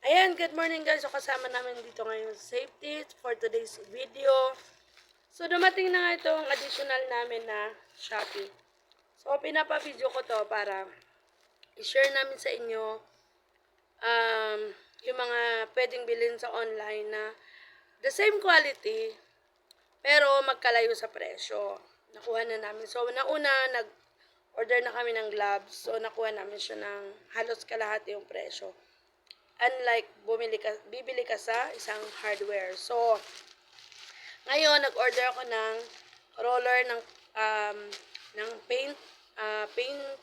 Ayan, good morning guys. So kasama namin dito ngayon sa safety for today's video. So dumating na nga itong additional namin na Shopee. So pinapa-video ko to para i-share namin sa inyo yung mga pwedeng bilhin sa online na the same quality pero magkalayo sa presyo. Nakuha na namin. So nauna nag-order na kami ng gloves. So nakuha namin siya ng halos kalahati yung presyo. Unlike bibili ka sa isang hardware. So, ngayon nag-order ako ng roller ng paint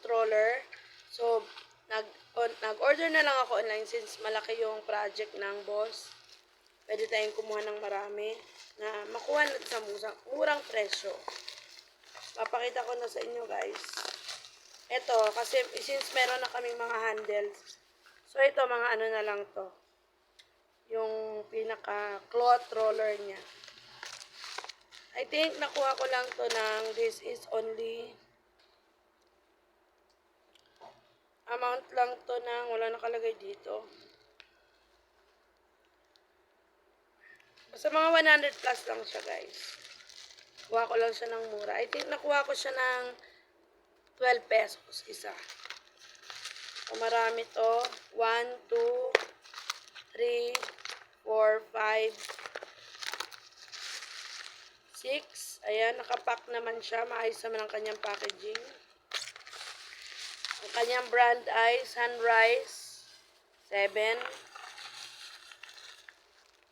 roller. So, nag-order na lang ako online since malaki yung project ng boss. Pwede tayong kumuha ng marami na makuha natin sa murang presyo. Papakita ko na sa inyo guys. Ito, kasi since meron na kaming mga handles, so, ito, mga ano na lang to. Yung pinaka-cloth roller niya. I think, nakuha ko lang to ng this is only amount lang to ng wala nakalagay dito. Basta mga 100 plus lang siya, guys. Kuha ko lang siya ng mura. I think, nakuha ko siya ng 12 pesos isa. So, marami to. 1, 2, 3, 4, 5, 6. Ayan, nakapack naman siya. Maayos naman ang kanyang packaging. Ang kanyang brand ay Sunrise 7,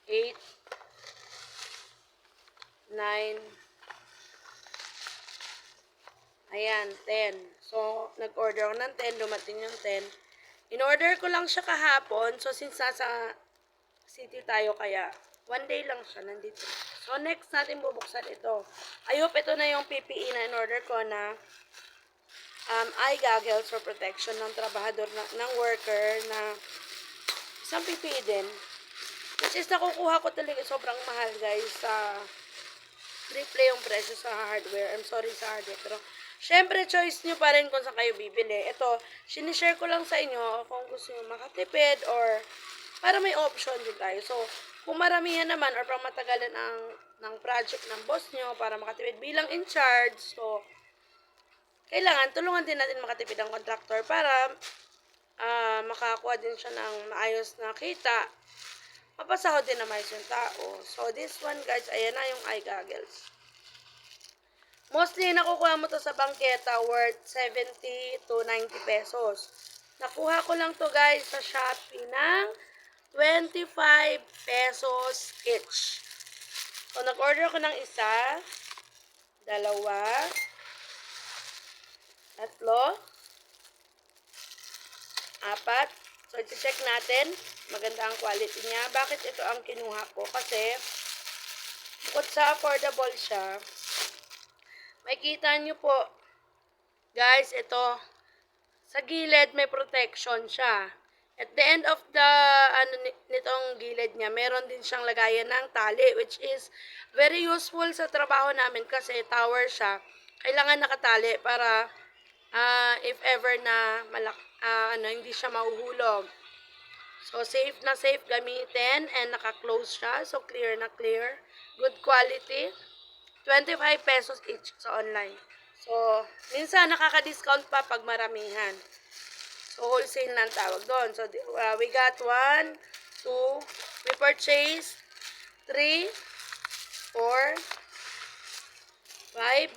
8, 9, ayan, 10. So, nag-order ako ng 10. Dumating yung 10. In-order ko lang siya kahapon. So, since nasa city tayo, kaya 1 day lang siya nandito. So, next natin bubuksan ito. I hope ito na yung PPE na in-order ko na eye goggles for protection ng trabahador, ng worker na isang PPE din. Which is nakukuha ko talaga sobrang mahal guys sa triple yung presyo sa hardware. I'm sorry sa hardware. Pero, syempre, choice nyo pa rin kung saan kayo bibili. Ito, sinishare ko lang sa inyo kung gusto nyo makatipid or para may option din tayo. So, kung maramihan naman or pang matagalan ng project ng boss nyo para makatipid bilang in charge, so, kailangan tulungan din natin makatipid ang contractor para makakuha din siya ng maayos na kita. Mapasahod din naman yung tao. So, this one guys, ayan na yung eye goggles. Mostly, nakukuha mo to sa bangketa worth 70 to 90 pesos. Nakuha ko lang to guys sa Shopee ng 25 pesos each. So, nag-order ko ng isa, dalawa, tatlo, apat. So, i-check natin. Maganda ang quality niya. Bakit ito ang kinuha ko? Kasi, bukod sa affordable siya, makikita nyo po, guys, ito, sa gilid may protection siya. At the end of the, nitong gilid niya, meron din siyang lagayan ng tali, which is very useful sa trabaho namin kasi tower siya. Kailangan nakatali para, if ever na hindi siya mahuhulog. So, safe na safe gamitin and naka-close siya. So, clear na clear. Good quality. 25 pesos each sa online. So, minsan nakaka-discount pa pag maramihan. So, wholesale na ang tawag doon. So, we got 1, 2, we purchased 3, 4, 5,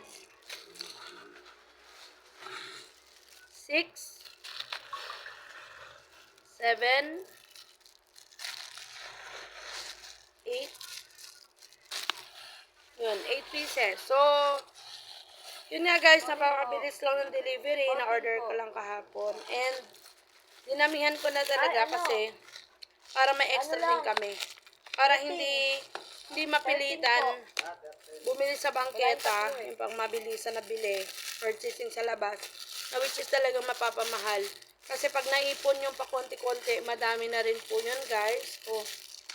6, 7, 8, yun, 8 pieces. So, yun nga guys, napakabilis lang ng delivery. Na-order ko lang kahapon. And, dinamihan ko na talaga kasi para may extra din kami. Para hindi mapilitan bumili sa bangketa, yung pang mabilisan na bili, purchasing sa labas, na which is talagang mapapamahal. Kasi pag naipon yung pa konti-konti, madami na rin po yun guys. So,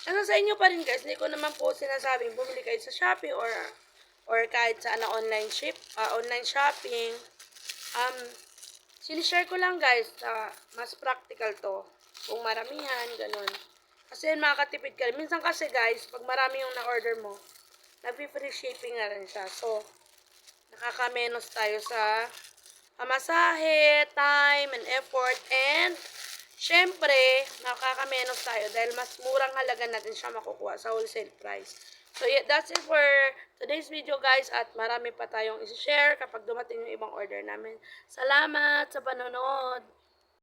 ano sa inyo pa rin guys, hindi ko naman po sinasabing bumili kayo sa Shopee or kahit sa online shopping. Sinishare ko lang guys, mas practical to. Kung maramihan, ganun. Kasi makakatipid ka rin. Minsan kasi guys, pag marami yung na-order mo, nag-free shipping na rin siya. So, nakakamenos tayo sa pamasahe, time, and effort, and syempre, makakamenos tayo dahil mas murang halaga natin siya makukuha sa wholesale price. So, yeah, that's it for today's video guys at marami pa tayong isi-share kapag dumating yung ibang order namin. Salamat sa panonood!